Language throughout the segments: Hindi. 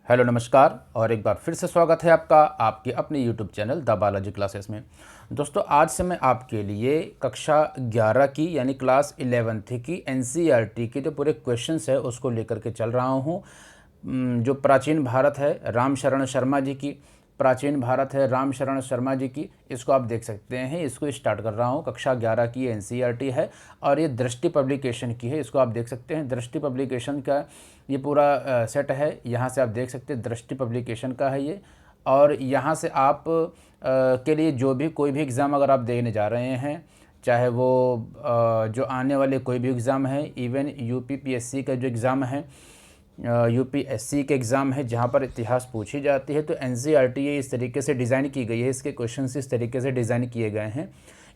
हेलो नमस्कार और एक बार फिर से स्वागत है आपका आपके अपने YouTube channel the Balaji classes में। दोस्तों आज से मैं आपके लिए कक्षा 11 की यानी क्लास 11th की एनसीईआरटी के जो पूरे क्वेश्चंस है उसको लेकर के चल रहा हूँ। जो प्राचीन भारत है राम शरण शर्मा जी की, प्राचीन भारत है राम शरण शर्मा जी की, इसको आप देख सकते हैं। इसको स्टार्ट कर रहा हूँ, कक्षा 11 की एनसीईआरटी है और ये दृष्टि पब्लिकेशन की है। इसको आप देख सकते हैं, दृष्टि पब्लिकेशन का ये पूरा सेट है। यहाँ से आप देख सकते हैं दृष्टि पब्लिकेशन का है ये। और यहाँ से आप के लिए जो भी कोई भी एग्ज़ाम अगर आप देने जा रहे हैं, चाहे वो जो आने वाले कोई भी एग्ज़ाम है, इवन यूपीपीएससी का जो एग्ज़ाम है, यूपीएससी के एग्ज़ाम है जहाँ पर इतिहास पूछी जाती है, तो एनसीईआरटी ये इस तरीके से डिज़ाइन की गई है, इसके क्वेश्चंस इस तरीके से डिज़ाइन किए गए हैं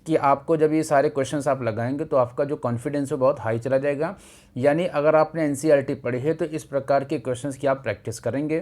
कि आपको जब ये सारे क्वेश्चंस आप लगाएंगे तो आपका जो कॉन्फिडेंस है बहुत हाई चला जाएगा। यानी अगर आपने एनसीईआरटी पढ़ी है तो इस प्रकार के क्वेश्चंस की आप प्रैक्टिस करेंगे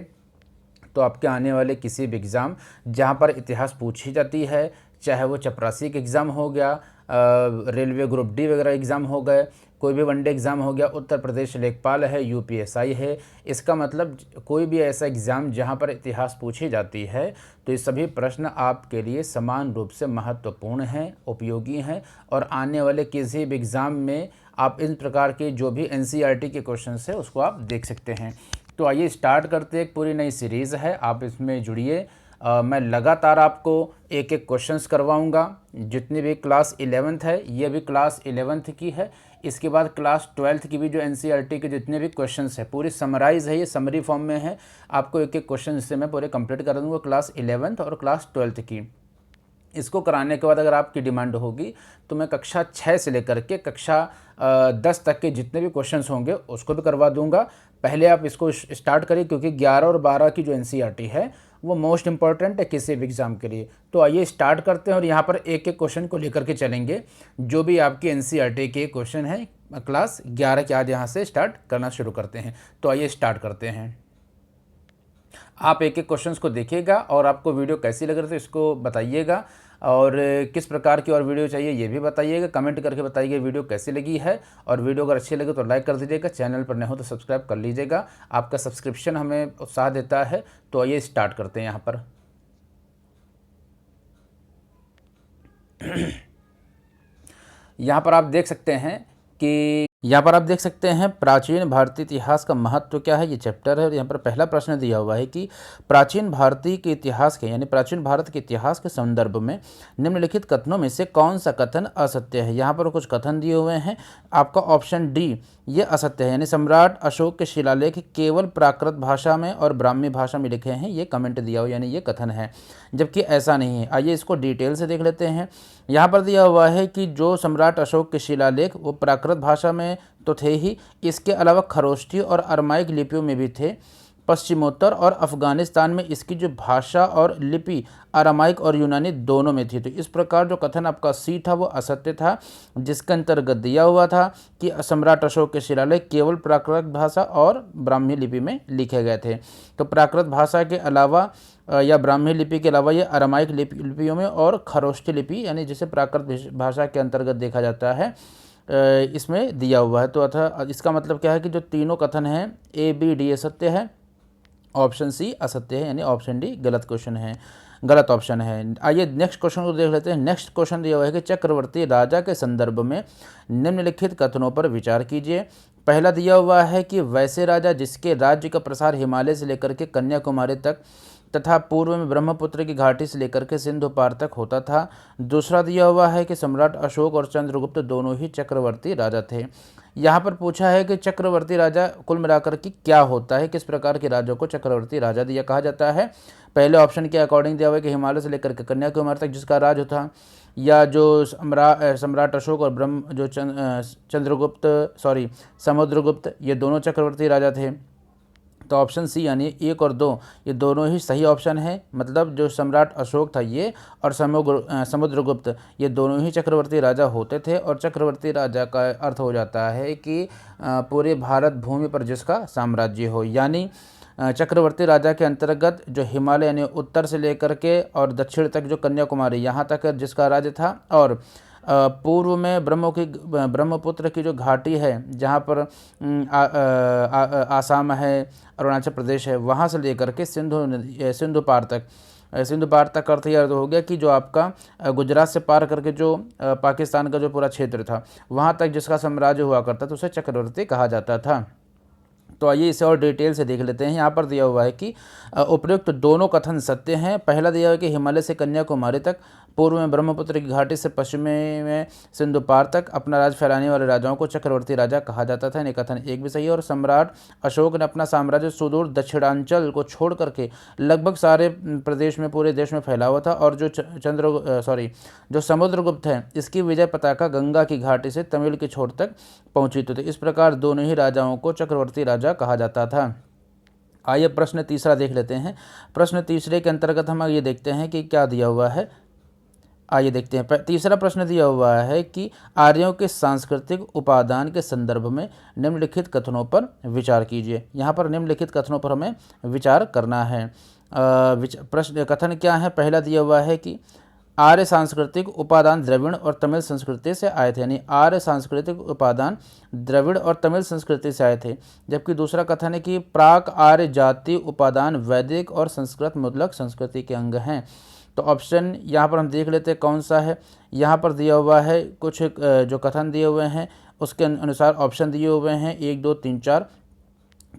तो आपके आने वाले किसी भी एग्ज़ाम जहाँ पर इतिहास पूछी जाती है, चाहे वो चपरासी का एग्ज़ाम हो गया, रेलवे ग्रुप डी वगैरह एग्ज़ाम हो गए, कोई भी वनडे एग्ज़ाम हो गया, उत्तर प्रदेश लेखपाल है, यूपीएसआई है, इसका मतलब कोई भी ऐसा एग्ज़ाम जहाँ पर इतिहास पूछी जाती है तो ये सभी प्रश्न आपके लिए समान रूप से महत्वपूर्ण हैं, उपयोगी हैं और आने वाले किसी भी एग्ज़ाम में आप इन प्रकार के जो भी एनसीईआरटी के क्वेश्चन है उसको आप देख सकते हैं। तो आइए स्टार्ट करते हैं। एक पूरी नई सीरीज़ है, आप इसमें जुड़िए। मैं लगातार आपको एक एक क्वेश्चंस करवाऊंगा। जितनी भी क्लास 11th है ये भी क्लास 11th की है, इसके बाद क्लास 12th की भी जो एनसीईआरटी के जितने भी क्वेश्चंस है पूरी समराइज़ है, ये समरी फॉर्म में है। आपको एक एक क्वेश्चन इससे मैं पूरे कंप्लीट कर दूँगा क्लास 11th और क्लास 12th की। इसको कराने के बाद अगर आपकी डिमांड होगी तो मैं कक्षा 6 से लेकर के कक्षा 10 तक के जितने भी क्वेश्चंस होंगे उसको भी करवा दूंगा। पहले आप इसको स्टार्ट करिए क्योंकि 11 और 12 की जो एनसीईआरटी है वो मोस्ट इंपॉर्टेंट है किसी भी एग्ज़ाम के लिए। तो आइए स्टार्ट करते हैं और यहाँ पर एक एक क्वेश्चन को लेकर के चलेंगे। जो भी आपकी एनसीईआरटी के क्वेश्चन हैं क्लास 11 के आज यहाँ से स्टार्ट करना शुरू करते हैं। तो आइए स्टार्ट करते हैं। आप एक एक क्वेश्चंस को देखिएगा और आपको वीडियो कैसी लग रही है तो इसको बताइएगा और किस प्रकार की और वीडियो चाहिए ये भी बताइएगा, कमेंट करके बताइए वीडियो कैसी लगी है। और वीडियो अगर अच्छी लगे तो लाइक कर दीजिएगा, चैनल पर नए हो तो सब्सक्राइब कर लीजिएगा, आपका सब्सक्रिप्शन हमें उत्साह देता है। तो आइए स्टार्ट करते हैं। यहाँ पर आप देख सकते हैं कि प्राचीन भारतीय इतिहास का महत्व क्या है, ये चैप्टर है। और यहाँ पर पहला प्रश्न दिया हुआ है कि प्राचीन भारतीय के इतिहास के यानी प्राचीन भारत के इतिहास के संदर्भ में निम्नलिखित कथनों में से कौन सा कथन असत्य है। यहाँ पर कुछ कथन दिए हुए हैं, आपका ऑप्शन डी ये असत्य है, यानी सम्राट अशोक के शिलालेख केवल प्राकृत भाषा में और ब्राह्मी भाषा में लिखे हैं, ये कमेंट दिया हुआ यानी ये कथन है, जबकि ऐसा नहीं है। आइए इसको डिटेल से देख लेते हैं। यहाँ पर दिया हुआ है कि जो सम्राट अशोक के शिलालेख वो प्राकृत भाषा में तो थे ही, इसके अलावा खरोष्ठी और अरमाइक लिपियों में भी थे। पश्चिमोत्तर और अफगानिस्तान में इसकी जो भाषा और लिपि अरामाइक और यूनानी दोनों में थी। तो इस प्रकार जो कथन आपका सी था वो असत्य था, जिसके अंतर्गत दिया हुआ था कि सम्राट अशोक के शिलालेख केवल प्राकृत भाषा और ब्राह्मी लिपि में लिखे गए थे। तो प्राकृत भाषा के अलावा या ब्राह्मी लिपि के अलावा ये अरामाइक लिपियों में और खरोष्ठी लिपि यानी जिसे प्राकृत भाषा के अंतर्गत देखा जाता है इसमें दिया हुआ है। तो अतः इसका मतलब क्या है कि जो तीनों कथन हैं ए बी डी सत्य है, ऑप्शन सी असत्य है, यानी ऑप्शन डी गलत ऑप्शन है। आइए नेक्स्ट क्वेश्चन को देख लेते हैं। नेक्स्ट क्वेश्चन दिया हुआ है कि चक्रवर्ती राजा के संदर्भ में निम्नलिखित कथनों पर विचार कीजिए। पहला दिया हुआ है कि वैसे राजा जिसके राज्य का प्रसार हिमालय से लेकर के कन्याकुमारी तक तथा पूर्व में ब्रह्मपुत्र की घाटी से लेकर के सिंधु पार तक होता था। दूसरा दिया हुआ है कि सम्राट अशोक और चंद्रगुप्त दोनों ही चक्रवर्ती राजा थे। यहाँ पर पूछा है कि चक्रवर्ती राजा कुल मिलाकर के क्या होता है, किस प्रकार के राजा को चक्रवर्ती राजा दिया कहा जाता है। पहले ऑप्शन के अकॉर्डिंग दिया हुआ है कि हिमालय से लेकर के कन्याकुमारी तक जिसका राज था, या जो सम्राट अशोक और समुद्रगुप्त ये दोनों चक्रवर्ती राजा थे। तो ऑप्शन सी यानी 1 और 2 ये दोनों ही सही ऑप्शन है। मतलब जो सम्राट अशोक था ये और समुद्रगुप्त ये दोनों ही चक्रवर्ती राजा होते थे। और चक्रवर्ती राजा का अर्थ हो जाता है कि पूरे भारत भूमि पर जिसका साम्राज्य हो, यानी चक्रवर्ती राजा के अंतर्गत जो हिमालय यानी उत्तर से लेकर के और दक्षिण तक जो कन्याकुमारी यहाँ तक जिसका राज्य था, और पूर्व में ब्रह्मपुत्र की जो घाटी है, जहाँ पर आसाम है, अरुणाचल प्रदेश है, वहाँ से लेकर के सिंधु पार तक, सिंधु पार तक का अर्थ यह हो गया कि जो आपका गुजरात से पार करके जो पाकिस्तान का जो पूरा क्षेत्र था, वहाँ तक जिसका साम्राज्य हुआ करता था, उसे चक्रवर्ती कहा जाता था। तो आइए इसे और डिटेल से देख लेते हैं। यहाँ पर दिया हुआ है कि उपयुक्त दोनों कथन सत्य हैं। पहला दिया हुआ है कि हिमालय से कन्याकुमारी तक, पूर्व में ब्रह्मपुत्र की घाटी से पश्चिम में सिंधु पार तक अपना राज फैलाने वाले राजाओं को चक्रवर्ती राजा कहा जाता था। ये कथन एक भी सही है। और सम्राट अशोक ने अपना साम्राज्य सुदूर दक्षिणांचल को छोड़ करके लगभग सारे प्रदेश में, पूरे देश में फैला हुआ था। और जो समुद्रगुप्त है, इसकी विजय पताका गंगा की घाटी से तमिल की छोर तक पहुंची थी। तो इस प्रकार दोनों ही राजाओं को चक्रवर्ती राजा कहा जाता था। आइए प्रश्न तीसरा देख लेते हैं। प्रश्न तीसरे के अंतर्गत हम ये देखते हैं कि क्या दिया हुआ है। आइए देखते हैं। तीसरा प्रश्न दिया हुआ है कि आर्यों के सांस्कृतिक उपादान के संदर्भ में निम्नलिखित कथनों पर विचार कीजिए। यहाँ पर निम्नलिखित कथनों पर हमें विचार करना है। प्रश्न कथन क्या है? पहला दिया हुआ है कि आर्य सांस्कृतिक उपादान द्रविड़ और तमिल संस्कृति से आए थे, यानी आर्य सांस्कृतिक उपादान द्रविड़ और तमिल संस्कृति से आए थे। जबकि दूसरा कथन है कि प्राक आर्य जाति उपादान वैदिक और संस्कृत मुद्लक संस्कृति के अंग हैं। तो ऑप्शन यहाँ पर हम देख लेते हैं कौन सा है। यहाँ पर दिया हुआ है कुछ जो कथन दिए हुए हैं उसके अनुसार ऑप्शन दिए हुए हैं 1, 2, 3, 4।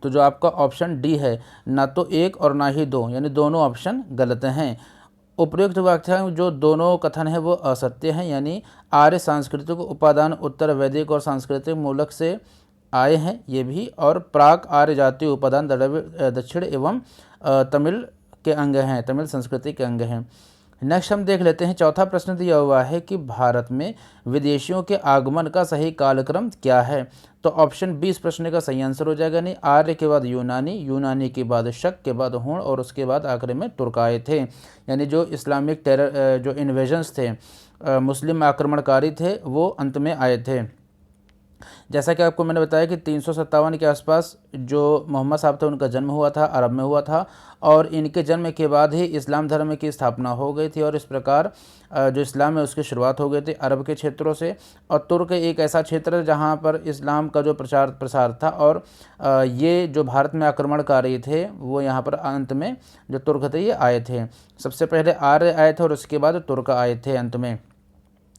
तो जो आपका ऑप्शन डी है, ना तो 1 और ना ही 2, यानी दोनों ऑप्शन गलत हैं। उपयुक्त व्याख्या जो दोनों कथन है वो असत्य हैं, यानी आर्य सांस्कृतिक उपादान उत्तर वैदिक और सांस्कृतिक मूलक से आए हैं ये भी, और प्राक आर्य जातीय उपादान दक्षिण एवं तमिल के अंग हैं, तमिल संस्कृति के अंग हैं। नेक्स्ट हम देख लेते हैं। चौथा प्रश्न दिया हुआ है कि भारत में विदेशियों के आगमन का सही कालक्रम क्या है। तो ऑप्शन बी इस प्रश्न का सही आंसर हो जाएगा। नहीं, आर्य के बाद यूनानी, यूनानी के बाद शक, के बाद हूण और उसके बाद आखिर में तुर्क आए थे। यानी जो इस्लामिक टेरर जो इन्वेजन्स थे, मुस्लिम आक्रमणकारी थे, वो अंत में आए थे। जैसा कि आपको मैंने बताया कि 357 के आसपास जो मोहम्मद साहब थे उनका जन्म हुआ था, अरब में हुआ था, और इनके जन्म के बाद ही इस्लाम धर्म की स्थापना हो गई थी। और इस प्रकार जो इस्लाम है उसकी शुरुआत हो गई थी अरब के क्षेत्रों से। और तुर्क एक ऐसा क्षेत्र है जहाँ पर इस्लाम का जो प्रसार था, और ये जो भारत में आक्रमणकारी थे वो यहाँ पर अंत में जो तुर्क थे ये आए थे। सबसे पहले आर्य आए थे और उसके बाद तुर्क आए थे अंत में।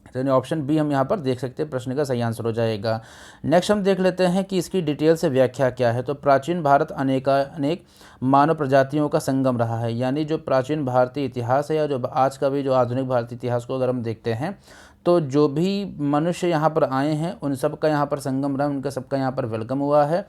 तो ऑप्शन बी हम यहाँ पर देख सकते हैं, प्रश्न का सही आंसर हो जाएगा। नेक्स्ट हम देख लेते हैं कि इसकी डिटेल से व्याख्या क्या है। तो प्राचीन भारत अनेक मानव प्रजातियों का संगम रहा है, यानी जो प्राचीन भारतीय इतिहास है या जो आज का भी जो आधुनिक भारतीय इतिहास को अगर हम देखते हैं तो जो भी मनुष्य यहाँ पर आए हैं उन सब का यहाँ पर संगम रहा, उनका सबका यहाँ पर वेलकम हुआ है।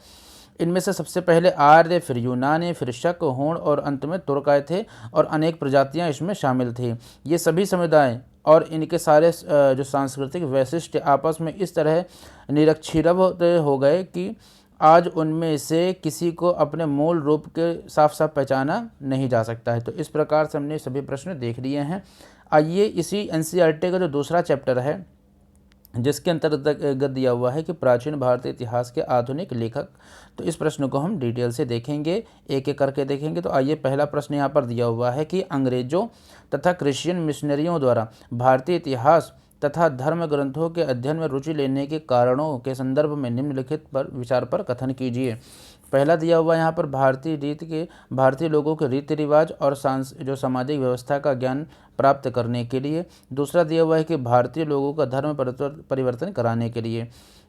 इनमें से सबसे पहले आर्य, फिर यूनानी, फिर शक, हूण और अंत में तुर्क आए थे, और अनेक प्रजातियां इसमें शामिल थी। ये सभी समुदाय और इनके सारे जो सांस्कृतिक वैशिष्ट्य आपस में इस तरह निरक्षीरव हो गए कि आज उनमें से किसी को अपने मूल रूप के साफ साफ पहचाना नहीं जा सकता है। तो इस प्रकार से हमने सभी प्रश्न देख लिए हैं। आइए इसी NCERT का जो दूसरा चैप्टर है जिसके अंतर्गत दिया हुआ है कि प्राचीन भारतीय इतिहास के आधुनिक लेखक, तो इस प्रश्न को हम डिटेल से देखेंगे, एक एक करके देखेंगे। तो आइए पहला प्रश्न यहाँ पर दिया हुआ है कि अंग्रेजों तथा क्रिश्चियन मिशनरियों द्वारा भारतीय इतिहास तथा धर्म ग्रंथों के अध्ययन में रुचि लेने के कारणों के संदर्भ में निम्नलिखित पर विचार पर कथन कीजिए। पहला दिया हुआ यहाँ पर भारतीय लोगों के रीति रिवाज और जो सामाजिक व्यवस्था का ज्ञान प्राप्त करने के लिए। दूसरा दिया हुआ है कि भारतीय लोगों का धर्म परिवर्तन कराने के लिए।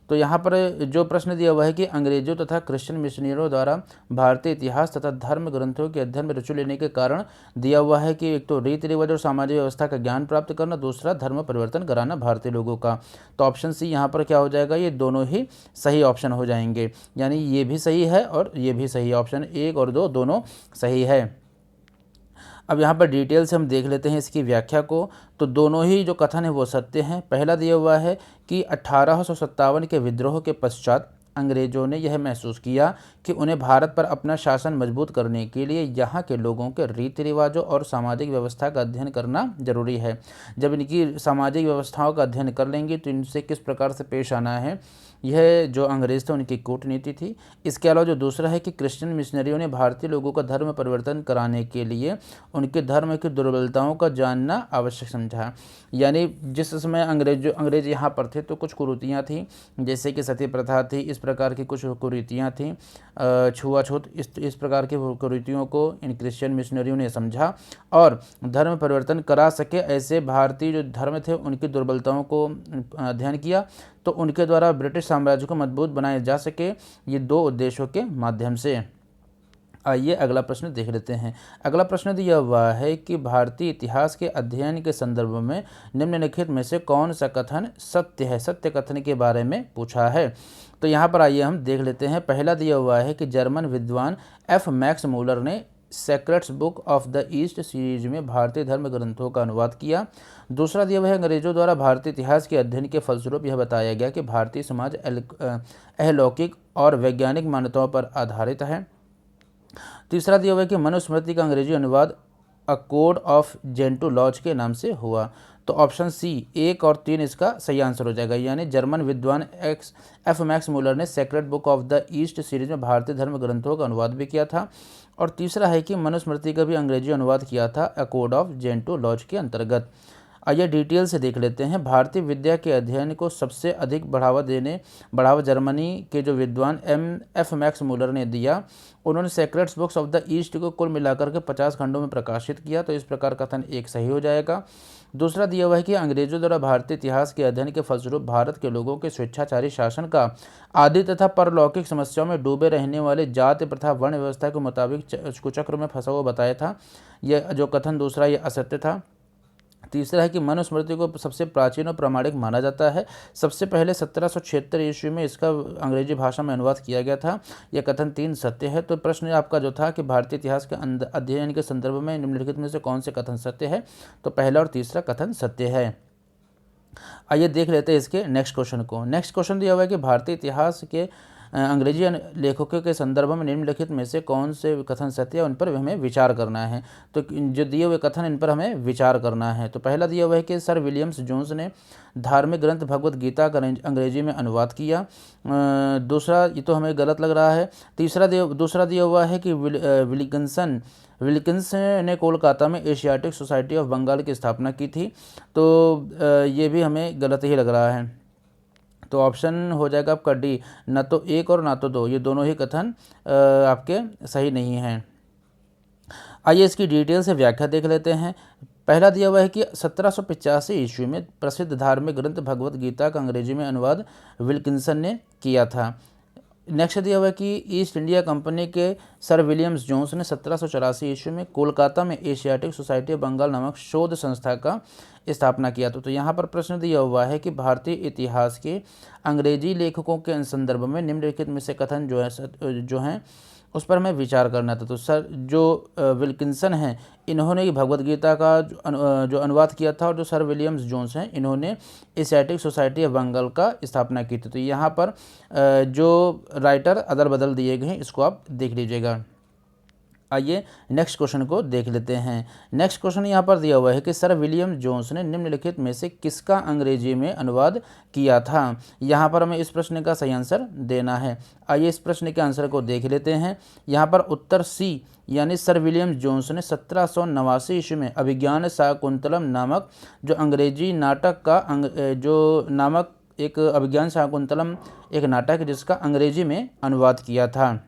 तो यहाँ पर जो प्रश्न दिया हुआ है कि अंग्रेजों तथा क्रिश्चियन मिशनरियों द्वारा भारतीय इतिहास तथा धर्म ग्रंथों के अध्ययन में रुचि लेने के कारण दिया हुआ है कि एक तो रीति रिवाज और सामाजिक व्यवस्था का ज्ञान प्राप्त करना, दूसरा धर्म परिवर्तन कराना भारतीय लोगों का। तो ऑप्शन सी यहाँ पर क्या हो जाएगा, ये दोनों ही सही ऑप्शन हो जाएंगे, यानी ये भी सही है और ये भी सही। ऑप्शन 1 और 2 दोनों सही है। अब यहाँ पर डिटेल से हम देख लेते हैं इसकी व्याख्या को। तो दोनों ही जो कथन है वो सत्य हैं। पहला दिया हुआ है कि 1857 के विद्रोह के पश्चात अंग्रेजों ने यह महसूस किया कि उन्हें भारत पर अपना शासन मजबूत करने के लिए यहाँ के लोगों के रीति रिवाजों और सामाजिक व्यवस्था का अध्ययन करना जरूरी है। जब इनकी सामाजिक व्यवस्थाओं का अध्ययन कर लेंगे तो इनसे किस प्रकार से पेश आना है यह जो अंग्रेज़ थे उनकी कूटनीति थी। इसके अलावा जो दूसरा है कि क्रिश्चियन मिशनरियों ने भारतीय लोगों का धर्म परिवर्तन कराने के लिए उनके धर्म की दुर्बलताओं का जानना आवश्यक समझा। यानी जिस समय अंग्रेज यहाँ पर थे तो कुछ कुरीतियाँ थीं, जैसे कि सती प्रथा थी, इस प्रकार की कुछ कुरीतियाँ थीं, छुआछूत, इस प्रकार की कुरीतियों को इन क्रिश्चियन मिशनरियों ने समझा और धर्म परिवर्तन करा सके ऐसे भारतीय जो धर्म थे उनकी दुर्बलताओं को अध्ययन किया, तो उनके द्वारा ब्रिटिश साम्राज्य को मजबूत बनाया जा सके, ये दो उद्देश्यों के माध्यम से। आइए अगला प्रश्न देख लेते हैं। अगला प्रश्न दिया हुआ है कि भारतीय इतिहास के अध्ययन के संदर्भ में निम्नलिखित में से कौन सा कथन सत्य है। सत्य कथन के बारे में पूछा है। तो यहाँ पर आइए हम देख लेते हैं। पहला दिया हुआ है कि जर्मन विद्वान एफ मैक्स मूलर ने secrets book of the East series में भारतीय धर्म ग्रंथों का अनुवाद किया। दूसरा दिया हुआ है अंग्रेजों द्वारा भारतीय इतिहास के अध्ययन के फलस्वरूप यह बताया गया कि भारतीय समाज अलौकिक और वैज्ञानिक मान्यताओं पर आधारित है। तीसरा दिया हुआ है कि मनुस्मृति का अंग्रेजी अनुवाद अ कोड ऑफ जेंटुलॉज के नाम से हुआ। तो ऑप्शन सी 1 और 3 इसका सही आंसर हो जाएगा। यानी जर्मन विद्वान एफ मैक्स मूलर ने Sacred Book of the East series में भारतीय धर्म ग्रंथों का अनुवाद भी किया था। और तीसरा है कि मनुस्मृति का भी अंग्रेजी अनुवाद किया था अ कोड ऑफ जेंटुलॉज के अंतर्गत। आइए डिटेल से देख लेते हैं। भारतीय विद्या के अध्ययन को सबसे अधिक बढ़ावा जर्मनी के जो विद्वान एफ मैक्स मूलर ने दिया। उन्होंने secrets books of the east को कुल मिलाकर के 50 खंडों में प्रकाशित किया। तो इस प्रकार कथन 1 सही हो जाएगा। दूसरा दिया हुआ है कि अंग्रेजों द्वारा भारतीय इतिहास के अध्ययन के फलस्वरूप भारत के लोगों के स्वेच्छाचारी शासन का आदि तथा परलौकिक समस्याओं में डूबे रहने वाले जाति प्रथा वर्ण व्यवस्था के मुताबिक कुचक्र में फंसा हुआ बताया था। यह जो कथन दूसरा ये असत्य था। तीसरा है कि मनुस्मृति को सबसे प्राचीन और प्रामाणिक माना जाता है। सबसे पहले 1776 ईस्वी में इसका अंग्रेजी भाषा में अनुवाद किया गया था। यह कथन 3 सत्य है। तो प्रश्न आपका जो था कि भारतीय इतिहास के अध्ययन के संदर्भ में निम्नलिखित में से कौन से कथन सत्य है, तो पहला और तीसरा कथन सत्य है। आइए देख लेते हैं इसके नेक्स्ट क्वेश्चन को। नेक्स्ट क्वेश्चन दिया हुआ है कि भारतीय इतिहास के अंग्रेजी लेखकों के संदर्भ में निम्नलिखित में से कौन से कथन सत्य है, उन पर हमें विचार करना है। तो जो दिए हुए कथन इन पर हमें विचार करना है। तो पहला दिया हुआ है कि सर विलियम्स जोन्स ने धार्मिक ग्रंथ भगवत गीता का अंग्रेजी में अनुवाद किया। दूसरा ये तो हमें गलत लग रहा है। दूसरा दिया हुआ है कि विल्किंस ने कोलकाता में एशियाटिक सोसाइटी ऑफ बंगाल की स्थापना की थी। तो ये भी हमें गलत ही लग रहा है। तो ऑप्शन हो जाएगा आपका डी, ना तो 1 और ना तो 2, ये दोनों ही कथन आपके सही नहीं हैं। आइए इसकी डिटेल से व्याख्या देख लेते हैं। पहला दिया हुआ है कि 1785 ईस्वी में प्रसिद्ध धार्मिक ग्रंथ भगवत गीता का अंग्रेजी में अनुवाद विल्किंसन ने किया था। नेक्स्ट दिया हुआ है कि ईस्ट इंडिया कंपनी के सर विलियम्स जोन्स ने 1784 ईस्वी में कोलकाता में एशियाटिक सोसाइटी ऑफ बंगाल नामक शोध संस्था का स्थापना किया। तो यहाँ पर प्रश्न दिया हुआ है कि भारतीय इतिहास के अंग्रेजी लेखकों के संदर्भ में निम्नलिखित में से कथन जो हैं उस पर हमें विचार करना था। तो सर जो विल्किंसन हैं इन्होंने भगवत गीता का जो अनुवाद किया था, और जो सर विलियम्स जोन्स हैं इन्होंने एशियाटिक सोसाइटी ऑफ बंगाल का स्थापना की थी। तो यहाँ पर जो राइटर अदल बदल दिए गए हैं इसको आप देख लीजिएगा। आइए नेक्स्ट क्वेश्चन को देख लेते हैं। नेक्स्ट क्वेश्चन यहाँ पर दिया हुआ है कि सर विलियम जोन्स ने निम्नलिखित में से किसका अंग्रेजी में अनुवाद किया था। यहाँ पर हमें इस प्रश्न का सही आंसर देना है। आइए इस प्रश्न के आंसर को देख लेते हैं। यहाँ पर उत्तर सी यानी सर विलियम जोन्स ने 1789 ईस्वी में अभिज्ञान शाकुंतलम नामक जो अंग्रेजी नाटक का जो नामक एक अभिज्ञान शाकुंतलम एक नाटक है जिसका अंग्रेजी में अनुवाद किया था।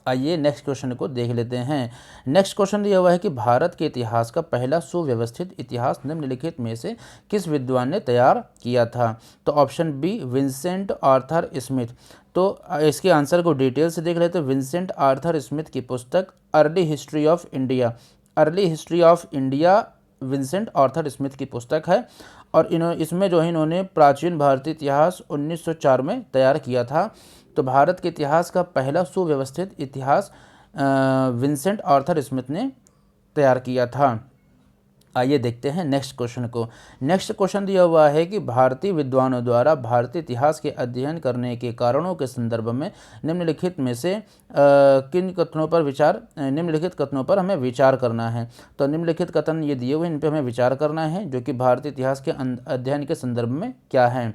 आइए नेक्स्ट क्वेश्चन को देख लेते हैं। नेक्स्ट क्वेश्चन दिया हुआ है कि भारत के इतिहास का पहला सुव्यवस्थित इतिहास निम्नलिखित में से किस विद्वान ने तैयार किया था। तो option B Vincent Arthur Smith. तो इसके आंसर को डिटेल से देख लेते हैं। विंसेंट आर्थर स्मिथ की पुस्तक early history of India Vincent Arthur Smith की पुस्तक है, और इसमें जो है इन्होंने प्राचीन भारतीय इतिहास 1904 में तैयार किया था। तो भारत के इतिहास का पहला सुव्यवस्थित इतिहास विंसेंट आर्थर स्मिथ ने तैयार किया था। आइए देखते हैं नेक्स्ट क्वेश्चन को। नेक्स्ट क्वेश्चन दिया हुआ है कि भारतीय विद्वानों द्वारा भारतीय इतिहास के अध्ययन करने के कारणों के संदर्भ में निम्नलिखित में से निम्नलिखित कथनों पर हमें विचार करना है। तो निम्नलिखित कथन ये दिए हुए इन पर हमें विचार करना है जो कि भारतीय इतिहास के अध्ययन के संदर्भ में क्या हैं।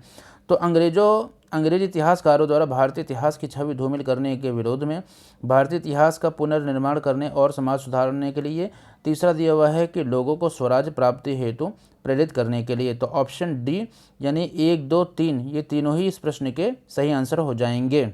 तो अंग्रेजों अंग्रेजी इतिहासकारों द्वारा भारतीय इतिहास की छवि धूमिल करने के विरोध में, भारतीय इतिहास का पुनर्निर्माण करने और समाज सुधारने के लिए। तीसरा दिया हुआ है कि लोगों को स्वराज प्राप्ति हेतु प्रेरित करने के लिए। तो ऑप्शन डी यानी 1, 2, 3 ये तीनों ही इस प्रश्न के सही आंसर हो जाएंगे।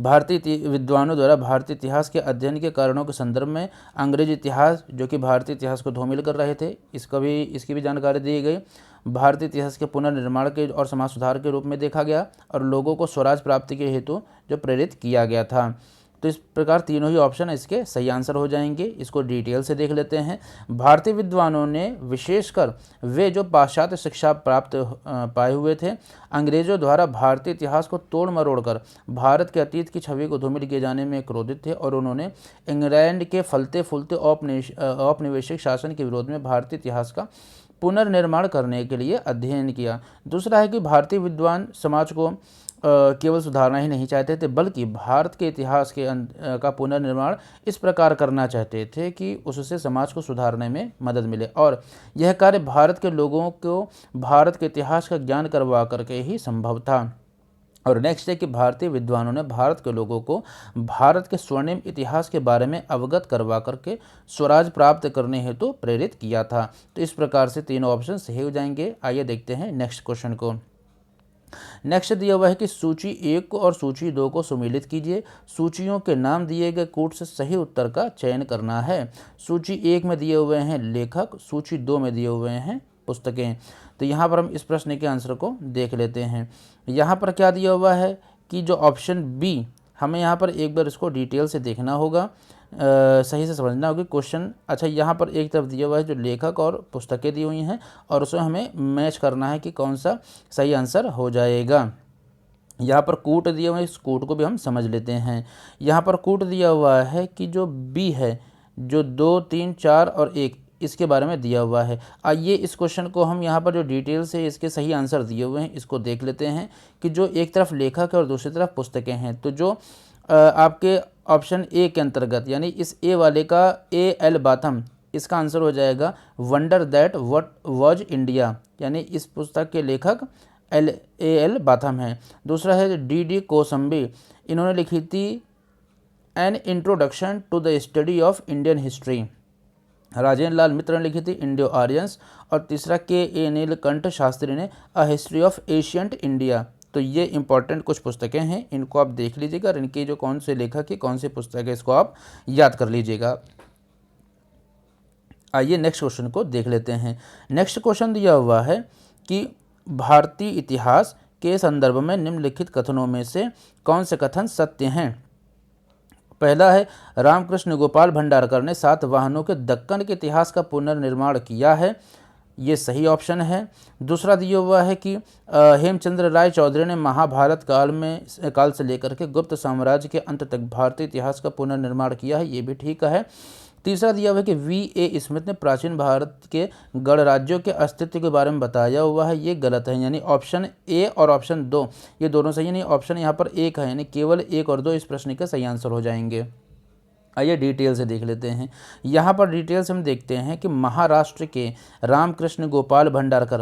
भारतीय विद्वानों द्वारा भारतीय इतिहास के अध्ययन के कारणों के संदर्भ में अंग्रेजी इतिहास जो कि भारतीय इतिहास को धूमिल कर रहे थे, इसकी भी जानकारी दी गई। भारतीय इतिहास के पुनर्निर्माण के और समाज सुधार के रूप में देखा गया और लोगों को स्वराज प्राप्ति के हेतु जो प्रेरित किया गया था। तो इस प्रकार तीनों ही ऑप्शन इसके सही आंसर हो जाएंगे। इसको डिटेल से देख लेते हैं। भारतीय विद्वानों ने विशेषकर वे जो पाश्चात्य शिक्षा प्राप्त पाए हुए थे, अंग्रेजों द्वारा भारतीय इतिहास को तोड़ मरोड़ कर भारत के अतीत की छवि को धूमिल किए जाने में क्रोधित थे और उन्होंने इंग्लैंड के फलते फूलते औपनिवेशिक शासन के विरोध में भारतीय इतिहास का पुनर्निर्माण करने के लिए अध्ययन किया। दूसरा है कि भारतीय विद्वान समाज को केवल सुधारना ही नहीं चाहते थे, बल्कि भारत के इतिहास का पुनर्निर्माण इस प्रकार करना चाहते थे कि उससे समाज को सुधारने में मदद मिले और यह कार्य भारत के लोगों को भारत के इतिहास का ज्ञान करवा करके ही संभव था। और नेक्स्ट है कि भारतीय विद्वानों ने भारत के लोगों को भारत के स्वर्णिम इतिहास के बारे में अवगत करवा करके स्वराज प्राप्त करने हेतु प्रेरित किया था। तो इस प्रकार से तीनों ऑप्शन सही हो जाएंगे। आइए देखते हैं नेक्स्ट क्वेश्चन को। नेक्स्ट दिया हुआ है कि सूची 1 को और सूची 2 को सुमेलित कीजिए। सूचियों के नाम दिए गए कूट से सही उत्तर का चयन करना है। सूची 1 में दिए हुए हैं लेखक, सूची 2 में दिए हुए हैं पुस्तकें। तो यहाँ पर हम इस प्रश्न के आंसर को देख लेते हैं। यहाँ पर क्या दिया हुआ है कि जो ऑप्शन बी, हमें यहाँ पर एक बार इसको डिटेल से देखना होगा, सही से समझना होगा क्वेश्चन। अच्छा, यहाँ पर एक तरफ दिया हुआ है जो लेखक और पुस्तकें दी हुई हैं और उसमें हमें मैच करना है कि कौन सा सही आंसर हो जाएगा। यहाँ पर कूट दिया हुआ है, इस कूट को भी हम समझ लेते हैं। यहाँ पर कूट दिया हुआ है कि जो बी है, जो 2, 3, 4 और 1 इसके बारे में दिया हुआ है। आइए इस क्वेश्चन को हम यहाँ पर जो डिटेल से इसके सही आंसर दिए हुए हैं इसको देख लेते हैं कि जो एक तरफ लेखक है और दूसरी तरफ पुस्तकें हैं। तो जो आपके ऑप्शन ए के अंतर्गत यानी इस ए वाले का A.L. बाथम, इसका आंसर हो जाएगा wonder that what was India, यानी इस पुस्तक के लेखक A.L. बाथम हैं। दूसरा है D.D. कोसंबी, इन्होंने लिखी थी an introduction to the study of Indian history. Rajendra Lal Mitra ने लिखी थी इंडियो आर्यंस। और तीसरा K.A. नीलकंठ शास्त्री ने a history of ancient India. तो ये इंपॉर्टेंट कुछ पुस्तकें हैं, इनको आप देख लीजिएगा और इनके जो कौन से लेखक है, कौन से पुस्तक है, इसको आप याद कर लीजिएगा। आइए नेक्स्ट क्वेश्चन को देख लेते हैं। नेक्स्ट क्वेश्चन दिया हुआ है कि भारतीय इतिहास के संदर्भ में निम्नलिखित कथनों में से कौन से कथन सत्य हैं। पहला है, रामकृष्ण गोपाल भंडारकर ने 7 वाहनों के दक्कन के इतिहास का पुनर्निर्माण किया है, ये सही ऑप्शन है। दूसरा दिया हुआ है कि हेमचंद्र राय चौधरी ने महाभारत काल से लेकर के गुप्त साम्राज्य के अंत तक भारतीय इतिहास का पुनर्निर्माण किया है, ये भी ठीक है। तीसरा दिया हुआ है कि V.A. स्मिथ ने प्राचीन भारत के गणराज्यों के अस्तित्व के बारे में बताया हुआ है, ये गलत है। यानी ऑप्शन ए और ऑप्शन 2 ये दोनों सही नहीं, ऑप्शन यहाँ पर 1 है, यानी केवल 1 और 2 इस प्रश्न के सही आंसर हो जाएंगे। आइए डिटेल से देख लेते हैं। यहाँ पर डिटेल से हम देखते हैं कि महाराष्ट्र के रामकृष्ण गोपाल भंडारकर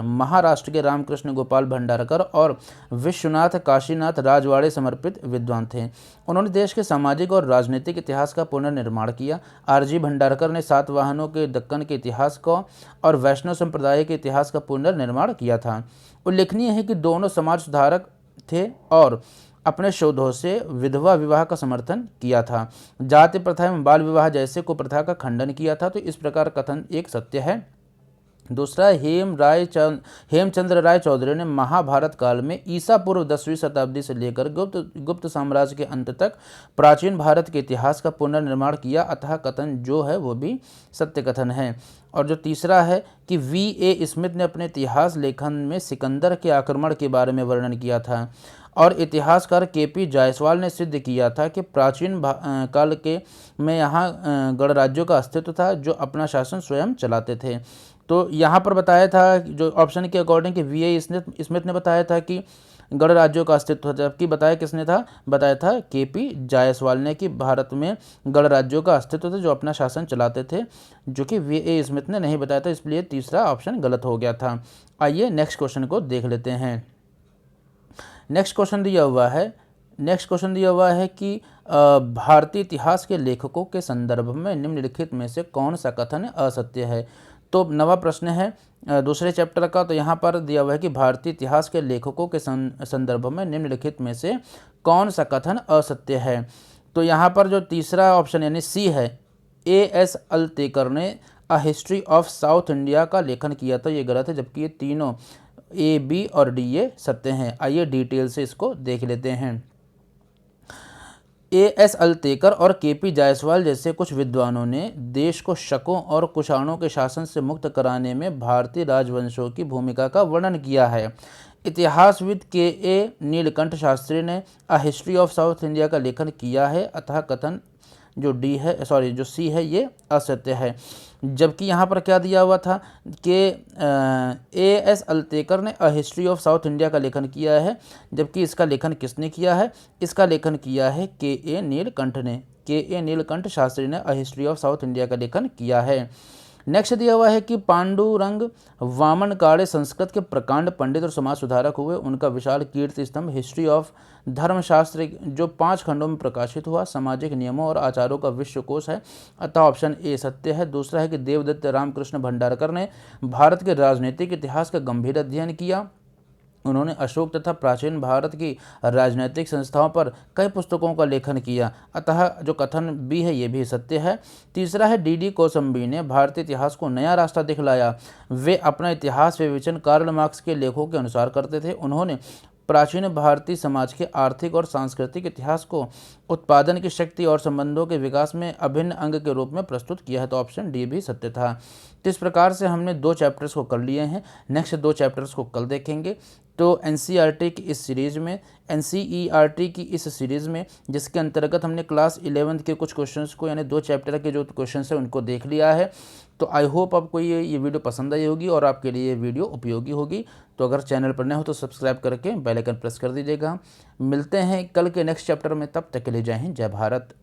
और विश्वनाथ काशीनाथ राजवाड़े समर्पित विद्वान थे। उन्होंने देश के सामाजिक और राजनीतिक इतिहास का पुनर्निर्माण किया। R.G. भंडारकर ने 7 वाहनों के दक्कन के इतिहास को और वैष्णव संप्रदाय के इतिहास का पुनर्निर्माण किया था। उल्लेखनीय है कि दोनों समाज सुधारक थे और अपने शोधों से विधवा विवाह का समर्थन किया था। जाति प्रथा एवं बाल विवाह जैसे कुप्रथा का खंडन किया था। तो इस प्रकार कथन एक सत्य है। दूसरा, हेमचंद्र राय चौधरी ने महाभारत काल में ईसा पूर्व 10वीं शताब्दी से लेकर गुप्त साम्राज्य के अंत तक प्राचीन भारत के इतिहास का पुनर्निर्माण किया, अतः कथन जो है वो भी सत्य कथन है। और जो तीसरा है कि V.A. स्मिथ ने अपने इतिहास लेखन में सिकंदर के आक्रमण के बारे में वर्णन किया था और इतिहासकार K.P. जायसवाल ने सिद्ध किया था कि प्राचीन काल के में यहाँ गणराज्यों का अस्तित्व था जो अपना शासन स्वयं चलाते थे। तो यहाँ पर बताया था जो ऑप्शन के अकॉर्डिंग कि V.A. स्मिथ ने बताया था कि गणराज्यों का अस्तित्व था, जबकि बताया किसने था, बताया था K.P. जायसवाल ने कि भारत में गणराज्यों का अस्तित्व था जो अपना शासन चलाते थे, जो कि V.A. स्मिथ ने नहीं बताया था, इसलिए तीसरा ऑप्शन गलत हो गया था। आइए नेक्स्ट क्वेश्चन को देख लेते हैं। नेक्स्ट क्वेश्चन दिया हुआ है कि भारतीय इतिहास के लेखकों के संदर्भ में निम्नलिखित में से कौन सा कथन असत्य है। तो नवा प्रश्न है दूसरे चैप्टर का। तो यहाँ पर दिया हुआ है कि भारतीय इतिहास के लेखकों के संदर्भ में निम्नलिखित में से कौन सा कथन असत्य है। तो यहाँ पर जो तीसरा ऑप्शन यानी सी है, A.S. अल्तेकर ने a history of south India का लेखन किया था, ये गलत है, जबकि ये तीनों A, B और D ये सत्य हैं। आइए डिटेल से इसको देख लेते हैं। A.S. अल्तेकर और K.P. जायसवाल जैसे कुछ विद्वानों ने देश को शकों और कुषाणों के शासन से मुक्त कराने में भारतीय राजवंशों की भूमिका का वर्णन किया है। इतिहासविद K.A. नीलकंठ शास्त्री ने a history of south India का लेखन किया है, अतः कथन जो सी है ये असत्य है। जबकि यहाँ पर क्या दिया हुआ था कि A.S. अल्तेकर ने a history of south India का लेखन किया है, जबकि इसका लेखन किसने किया है, इसका लेखन किया है K.A. नीलकंठ शास्त्री ने a history of south India का लेखन किया है। नेक्स्ट दिया हुआ है कि पांडुरंग वामन काड़े संस्कृत के प्रकांड पंडित और समाज सुधारक हुए। उनका विशाल कीर्ति स्तंभ हिस्ट्री ऑफ धर्मशास्त्र जो 5 खंडों में प्रकाशित हुआ सामाजिक नियमों और आचारों का विश्वकोश है, अतः ऑप्शन ए सत्य है। दूसरा है कि देवदत्त रामकृष्ण भंडारकर ने भारत के राजनीतिक इतिहास का गंभीर अध्ययन किया। उन्होंने अशोक तथा प्राचीन भारत की राजनीतिक संस्थाओं पर कई पुस्तकों का लेखन किया, अतः जो कथन बी है ये भी सत्य है। तीसरा है D.D. कोसंबी ने भारतीय इतिहास को नया रास्ता दिखलाया। वे अपना इतिहास विवेचन कार्ल मार्क्स के लेखों के अनुसार करते थे। उन्होंने प्राचीन भारतीय समाज के आर्थिक और सांस्कृतिक इतिहास को उत्पादन की शक्ति और संबंधों के विकास में अभिन्न अंग के रूप में प्रस्तुत किया है, तो ऑप्शन डी भी सत्य था। तो इस प्रकार से हमने 2 चैप्टर्स को कर लिए हैं। नेक्स्ट 2 चैप्टर्स को कल देखेंगे। तो NCERT की इस सीरीज़ में जिसके अंतर्गत हमने क्लास 11th के कुछ क्वेश्चंस को यानी 2 चैप्टर के जो क्वेश्चंस हैं उनको देख लिया है। तो आई होप आपको ये वीडियो पसंद आई होगी और आपके लिए ये वीडियो उपयोगी होगी। तो अगर चैनल पर नए हो तो सब्सक्राइब करके बेल आइकन प्रेस कर दीजिएगा। मिलते हैं कल के नेक्स्ट चैप्टर में, तब तक के लिए जय हिंद, जय भारत।